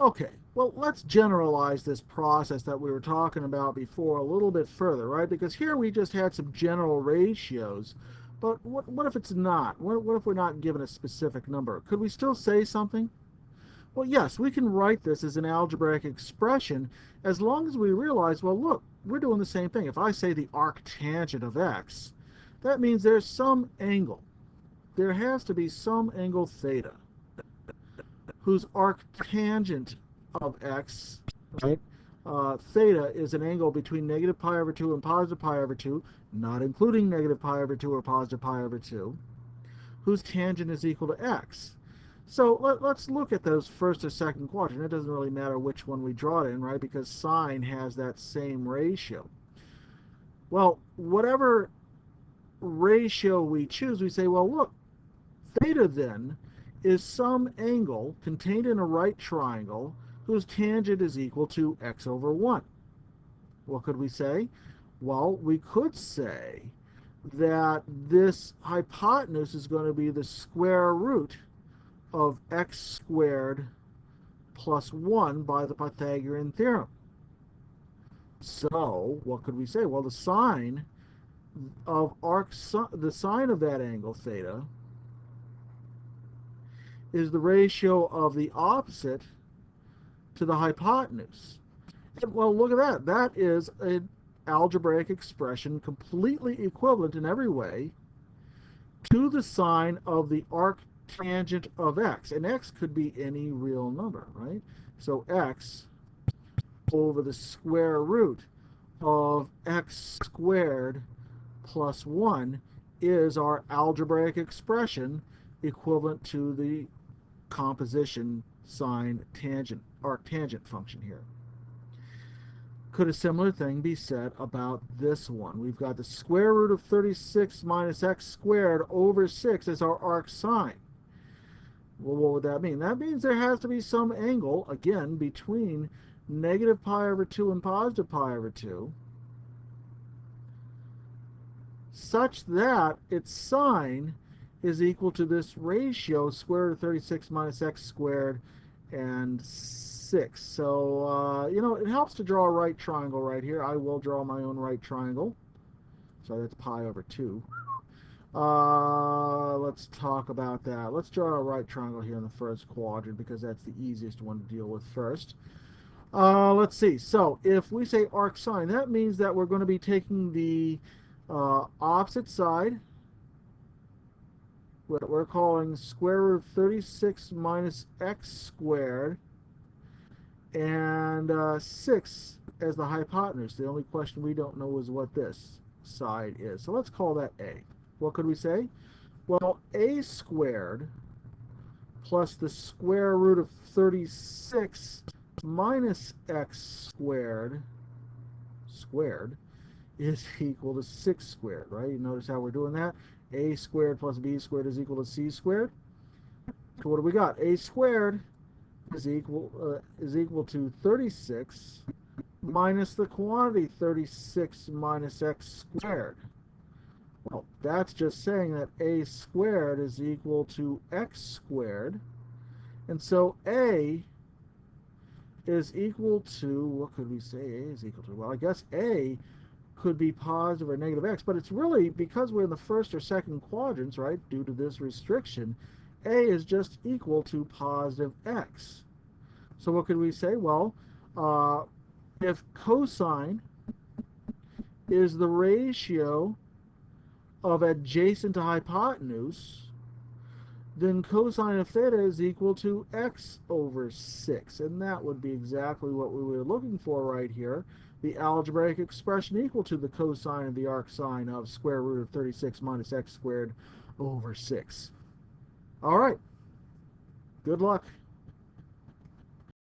Okay, well, let's generalize this process that we were talking about before a little bit further, right? Because here we just had some general ratios, but what if it's not? What if we're not given a specific number? Could we still say something? Well, yes, we can write this as an algebraic expression as long as we realize, well, look, we're doing the same thing. If I say the arctangent of x, that means there's some angle. There has to be some angle theta whose arctangent of x, right? Theta is an angle between negative pi over 2 and positive pi over 2, not including negative pi over 2 or positive pi over 2, whose tangent is equal to x. So let's look at those first or second quadrant. It doesn't really matter which one we draw it in, right? Because sine has that same ratio. Well, whatever ratio we choose, we say, well, look, theta then is some angle contained in a right triangle whose tangent is equal to x over 1. What could we say? Well, we could say that this hypotenuse is going to be the square root of x squared plus 1 by the Pythagorean theorem. So, what could we say? Well, the sine of the sine of that angle theta is the ratio of the opposite to the hypotenuse. And, well, look at that. That is an algebraic expression completely equivalent in every way to the sine of the arctangent of x. And x could be any real number, right? So x over the square root of x squared plus 1 is our algebraic expression equivalent to the composition sine tangent arctangent function here. Could a similar thing be said about this one? We've got the square root of 36 minus x squared over 6 as our arc sine. Well, what would that mean? That means there has to be some angle, again, between negative pi over 2 and positive pi over 2, such that its sine is equal to this ratio, square root of 36 minus x squared and 6. So, it helps to draw a right triangle right here. I will draw my own right triangle. So that's pi over 2. Let's talk about that. Let's draw a right triangle here in the first quadrant because that's the easiest one to deal with first. Let's see. So if we say arc sine, that means that we're going to be taking the opposite side, what we're calling square root of 36 minus x squared, and 6 as the hypotenuse. The only question we don't know is what this side is. So let's call that a. What could we say? Well, a squared plus the square root of 36 minus x squared is equal to 6 squared, right? You notice how we're doing that? A squared plus b squared is equal to c squared. So what do we got? A squared is equal to 36 minus the quantity 36 minus x squared. Well, that's just saying that a squared is equal to x squared. And so a is equal to, what could we say a is equal to? Well, I guess a could be positive or negative x, but it's really, because we're in the first or second quadrants, right, due to this restriction, a is just equal to positive x. So what could we say? Well, if cosine is the ratio of adjacent to hypotenuse, then cosine of theta is equal to x over 6. And that would be exactly what we were looking for right here. The algebraic expression equal to the cosine of the arc sine of square root of 36 minus x squared over 6. All right. Good luck.